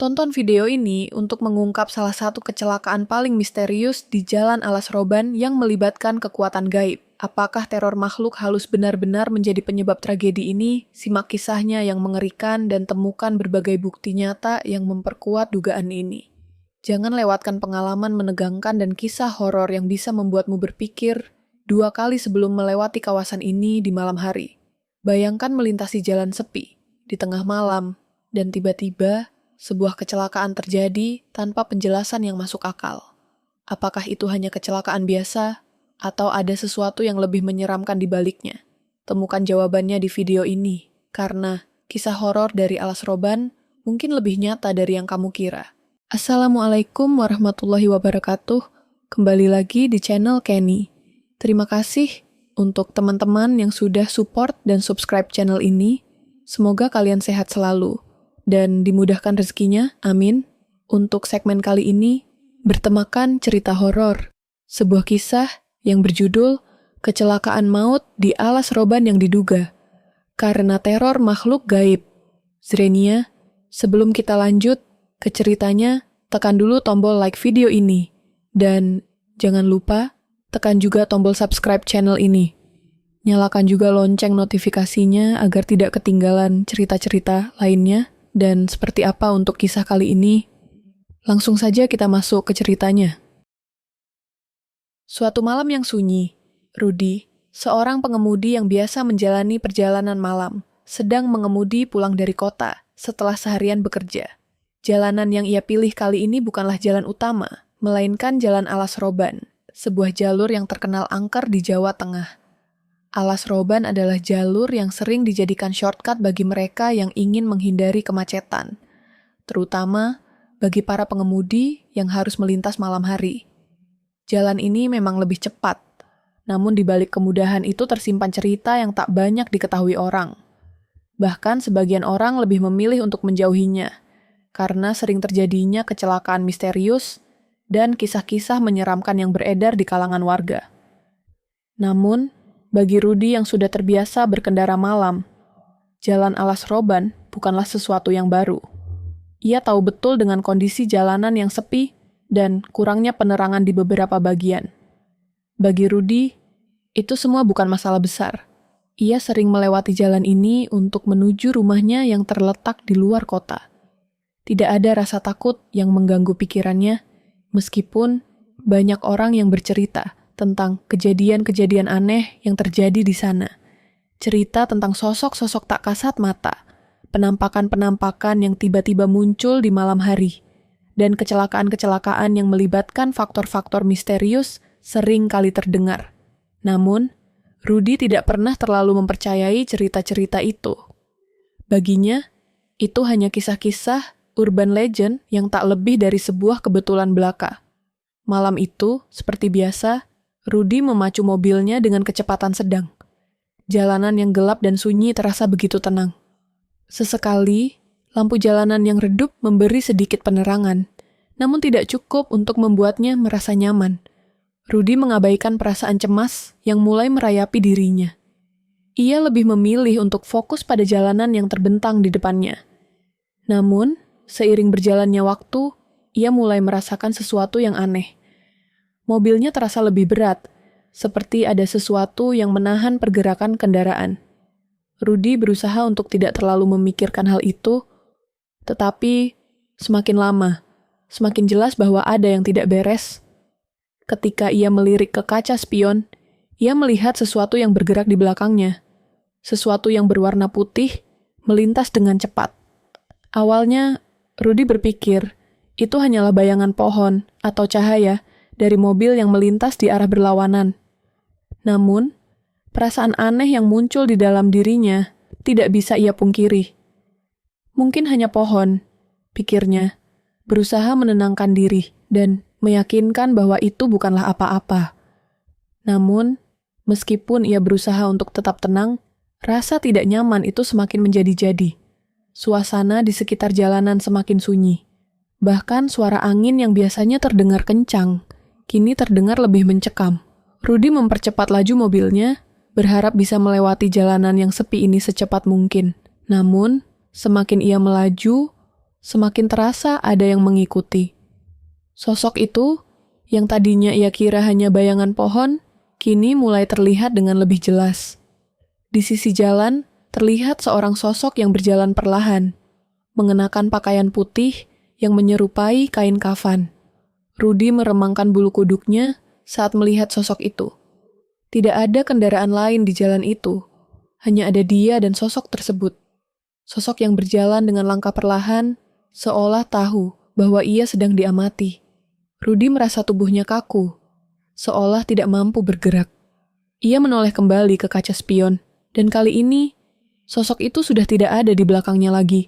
Tonton video ini untuk mengungkap salah satu kecelakaan paling misterius di Jalan Alas Roban yang melibatkan kekuatan gaib. Apakah teror makhluk halus benar-benar menjadi penyebab tragedi ini? Simak kisahnya yang mengerikan dan temukan berbagai bukti nyata yang memperkuat dugaan ini. Jangan lewatkan pengalaman menegangkan dan kisah horor yang bisa membuatmu berpikir 2 kali sebelum melewati kawasan ini di malam hari. Bayangkan melintasi jalan sepi di tengah malam dan tiba-tiba sebuah kecelakaan terjadi tanpa penjelasan yang masuk akal. Apakah itu hanya kecelakaan biasa, atau ada sesuatu yang lebih menyeramkan di baliknya? Temukan jawabannya di video ini, karena kisah horor dari Alas Roban mungkin lebih nyata dari yang kamu kira. Assalamualaikum warahmatullahi wabarakatuh. Kembali lagi di channel Kenny. Terima kasih untuk teman-teman yang sudah support dan subscribe channel ini. Semoga kalian sehat selalu dan dimudahkan rezekinya, amin. Untuk segmen kali ini, bertemakan cerita horor. Sebuah kisah yang berjudul Kecelakaan Maut di Alas Roban yang Diduga karena teror makhluk gaib. Zrenia, sebelum kita lanjut ke ceritanya, tekan dulu tombol like video ini. Dan jangan lupa, tekan juga tombol subscribe channel ini. Nyalakan juga lonceng notifikasinya agar tidak ketinggalan cerita-cerita lainnya. Dan seperti apa untuk kisah kali ini? Langsung saja kita masuk ke ceritanya. Suatu malam yang sunyi, Rudy, seorang pengemudi yang biasa menjalani perjalanan malam, sedang mengemudi pulang dari kota setelah seharian bekerja. Jalanan yang ia pilih kali ini bukanlah jalan utama, melainkan Jalan Alas Roban, sebuah jalur yang terkenal angker di Jawa Tengah. Alas Roban adalah jalur yang sering dijadikan shortcut bagi mereka yang ingin menghindari kemacetan, terutama bagi para pengemudi yang harus melintas malam hari. Jalan ini memang lebih cepat, namun di balik kemudahan itu tersimpan cerita yang tak banyak diketahui orang. Bahkan sebagian orang lebih memilih untuk menjauhinya, karena sering terjadinya kecelakaan misterius dan kisah-kisah menyeramkan yang beredar di kalangan warga. Namun, bagi Rudy yang sudah terbiasa berkendara malam, Jalan Alas Roban bukanlah sesuatu yang baru. Ia tahu betul dengan kondisi jalanan yang sepi dan kurangnya penerangan di beberapa bagian. Bagi Rudy, itu semua bukan masalah besar. Ia sering melewati jalan ini untuk menuju rumahnya yang terletak di luar kota. Tidak ada rasa takut yang mengganggu pikirannya, meskipun banyak orang yang bercerita tentang kejadian-kejadian aneh yang terjadi di sana. Cerita tentang sosok-sosok tak kasat mata, penampakan-penampakan yang tiba-tiba muncul di malam hari, dan kecelakaan-kecelakaan yang melibatkan faktor-faktor misterius sering kali terdengar. Namun, Rudy tidak pernah terlalu mempercayai cerita-cerita itu. Baginya, itu hanya kisah-kisah urban legend yang tak lebih dari sebuah kebetulan belaka. Malam itu, seperti biasa, Rudy memacu mobilnya dengan kecepatan sedang. Jalanan yang gelap dan sunyi terasa begitu tenang. Sesekali, lampu jalanan yang redup memberi sedikit penerangan, namun tidak cukup untuk membuatnya merasa nyaman. Rudy mengabaikan perasaan cemas yang mulai merayapi dirinya. Ia lebih memilih untuk fokus pada jalanan yang terbentang di depannya. Namun, seiring berjalannya waktu, ia mulai merasakan sesuatu yang aneh. Mobilnya terasa lebih berat, seperti ada sesuatu yang menahan pergerakan kendaraan. Rudy berusaha untuk tidak terlalu memikirkan hal itu, tetapi semakin lama, semakin jelas bahwa ada yang tidak beres. Ketika ia melirik ke kaca spion, ia melihat sesuatu yang bergerak di belakangnya. Sesuatu yang berwarna putih melintas dengan cepat. Awalnya, Rudy berpikir itu hanyalah bayangan pohon atau cahaya dari mobil yang melintas di arah berlawanan. Namun, perasaan aneh yang muncul di dalam dirinya tidak bisa ia pungkiri. Mungkin hanya pohon, pikirnya, berusaha menenangkan diri dan meyakinkan bahwa itu bukanlah apa-apa. Namun, meskipun ia berusaha untuk tetap tenang, rasa tidak nyaman itu semakin menjadi-jadi. Suasana di sekitar jalanan semakin sunyi. Bahkan suara angin yang biasanya terdengar kencang, kini terdengar lebih mencekam. Rudy mempercepat laju mobilnya, berharap bisa melewati jalanan yang sepi ini secepat mungkin. Namun, semakin ia melaju, semakin terasa ada yang mengikuti. Sosok itu, yang tadinya ia kira hanya bayangan pohon, kini mulai terlihat dengan lebih jelas. Di sisi jalan, terlihat seorang sosok yang berjalan perlahan, mengenakan pakaian putih yang menyerupai kain kafan. Rudy meremangkan bulu kuduknya saat melihat sosok itu. Tidak ada kendaraan lain di jalan itu, hanya ada dia dan sosok tersebut. Sosok yang berjalan dengan langkah perlahan, seolah tahu bahwa ia sedang diamati. Rudy merasa tubuhnya kaku, seolah tidak mampu bergerak. Ia menoleh kembali ke kaca spion, dan kali ini, sosok itu sudah tidak ada di belakangnya lagi.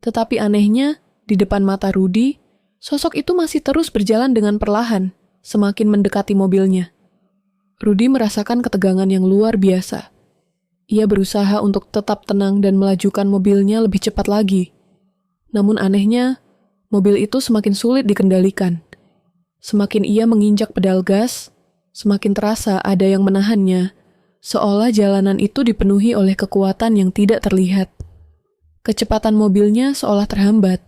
Tetapi anehnya, di depan mata Rudy, sosok itu masih terus berjalan dengan perlahan, semakin mendekati mobilnya. Rudy merasakan ketegangan yang luar biasa. Ia berusaha untuk tetap tenang dan melajukan mobilnya lebih cepat lagi. Namun anehnya, mobil itu semakin sulit dikendalikan. Semakin ia menginjak pedal gas, semakin terasa ada yang menahannya, seolah jalanan itu dipenuhi oleh kekuatan yang tidak terlihat. Kecepatan mobilnya seolah terhambat.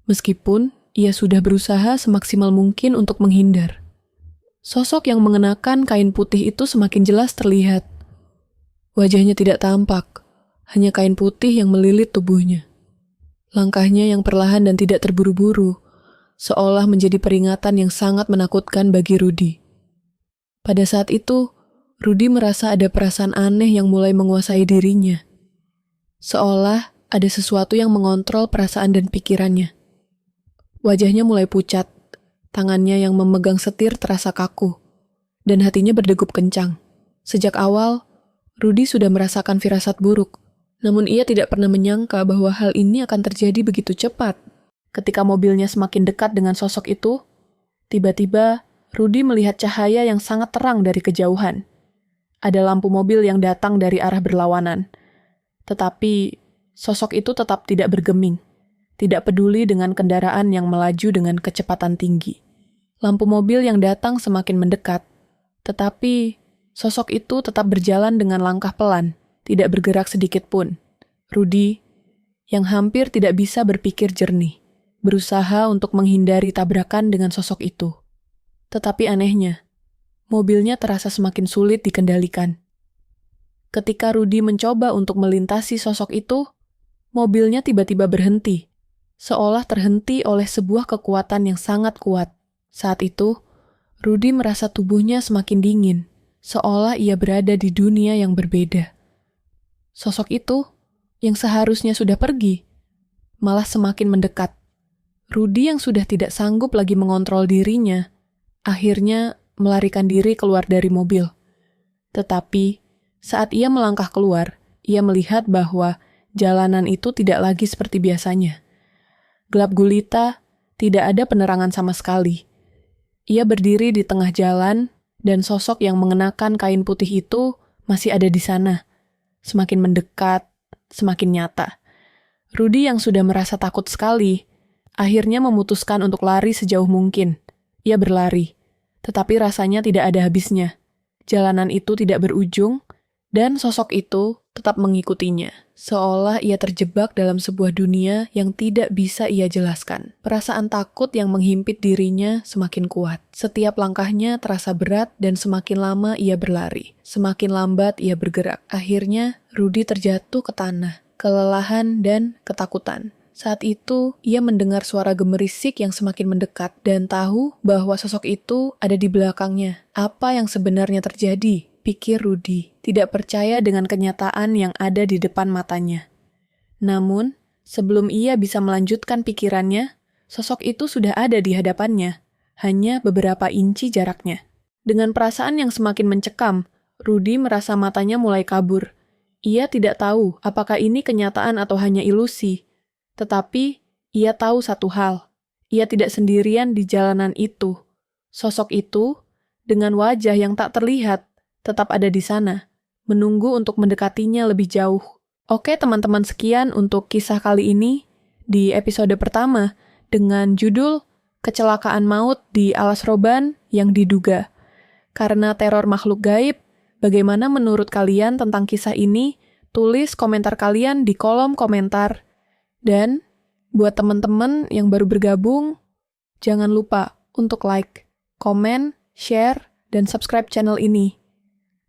Meskipun ia sudah berusaha semaksimal mungkin untuk menghindar. Sosok yang mengenakan kain putih itu semakin jelas terlihat. Wajahnya tidak tampak, hanya kain putih yang melilit tubuhnya. Langkahnya yang perlahan dan tidak terburu-buru, seolah menjadi peringatan yang sangat menakutkan bagi Rudy. Pada saat itu, Rudy merasa ada perasaan aneh yang mulai menguasai dirinya. Seolah ada sesuatu yang mengontrol perasaan dan pikirannya. Wajahnya mulai pucat, tangannya yang memegang setir terasa kaku, dan hatinya berdegup kencang. Sejak awal, Rudy sudah merasakan firasat buruk, namun ia tidak pernah menyangka bahwa hal ini akan terjadi begitu cepat. Ketika mobilnya semakin dekat dengan sosok itu, tiba-tiba Rudy melihat cahaya yang sangat terang dari kejauhan. Ada lampu mobil yang datang dari arah berlawanan. Tetapi, sosok itu tetap tidak bergeming, tidak peduli dengan kendaraan yang melaju dengan kecepatan tinggi. Lampu mobil yang datang semakin mendekat, tetapi sosok itu tetap berjalan dengan langkah pelan, tidak bergerak sedikit pun. Rudy, yang hampir tidak bisa berpikir jernih, berusaha untuk menghindari tabrakan dengan sosok itu. Tetapi anehnya, mobilnya terasa semakin sulit dikendalikan. Ketika Rudy mencoba untuk melintasi sosok itu, mobilnya tiba-tiba berhenti, seolah terhenti oleh sebuah kekuatan yang sangat kuat. Saat itu, Rudy merasa tubuhnya semakin dingin, seolah ia berada di dunia yang berbeda. Sosok itu, yang seharusnya sudah pergi, malah semakin mendekat. Rudy yang sudah tidak sanggup lagi mengontrol dirinya, akhirnya melarikan diri keluar dari mobil. Tetapi, saat ia melangkah keluar, ia melihat bahwa jalanan itu tidak lagi seperti biasanya. Gelap gulita, tidak ada penerangan sama sekali. Ia berdiri di tengah jalan, dan sosok yang mengenakan kain putih itu masih ada di sana. Semakin mendekat, semakin nyata. Rudy yang sudah merasa takut sekali, akhirnya memutuskan untuk lari sejauh mungkin. Ia berlari, tetapi rasanya tidak ada habisnya. Jalanan itu tidak berujung, dan sosok itu tetap mengikutinya, seolah ia terjebak dalam sebuah dunia yang tidak bisa ia jelaskan. Perasaan takut yang menghimpit dirinya semakin kuat. Setiap langkahnya terasa berat dan semakin lama ia berlari. Semakin lambat ia bergerak. Akhirnya, Rudy terjatuh ke tanah, kelelahan dan ketakutan. Saat itu, ia mendengar suara gemerisik yang semakin mendekat dan tahu bahwa sosok itu ada di belakangnya. Apa yang sebenarnya terjadi? Pikir Rudy, tidak percaya dengan kenyataan yang ada di depan matanya. Namun, sebelum ia bisa melanjutkan pikirannya, sosok itu sudah ada di hadapannya, hanya beberapa inci jaraknya. Dengan perasaan yang semakin mencekam, Rudy merasa matanya mulai kabur. Ia tidak tahu apakah ini kenyataan atau hanya ilusi. Tetapi, ia tahu satu hal. Ia tidak sendirian di jalanan itu. Sosok itu, dengan wajah yang tak terlihat, tetap ada di sana, menunggu untuk mendekatinya lebih jauh. Oke teman-teman, sekian untuk kisah kali ini di episode pertama dengan judul Kecelakaan Maut di Alas Roban yang Diduga. Karena teror makhluk gaib, bagaimana menurut kalian tentang kisah ini? Tulis komentar kalian di kolom komentar. Dan Buat teman-teman yang baru bergabung, jangan lupa untuk like, komen, share, dan subscribe channel ini.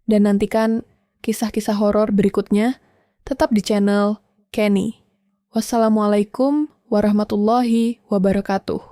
Dan nantikan kisah-kisah horor berikutnya tetap di channel Kenny. Wassalamualaikum warahmatullahi wabarakatuh.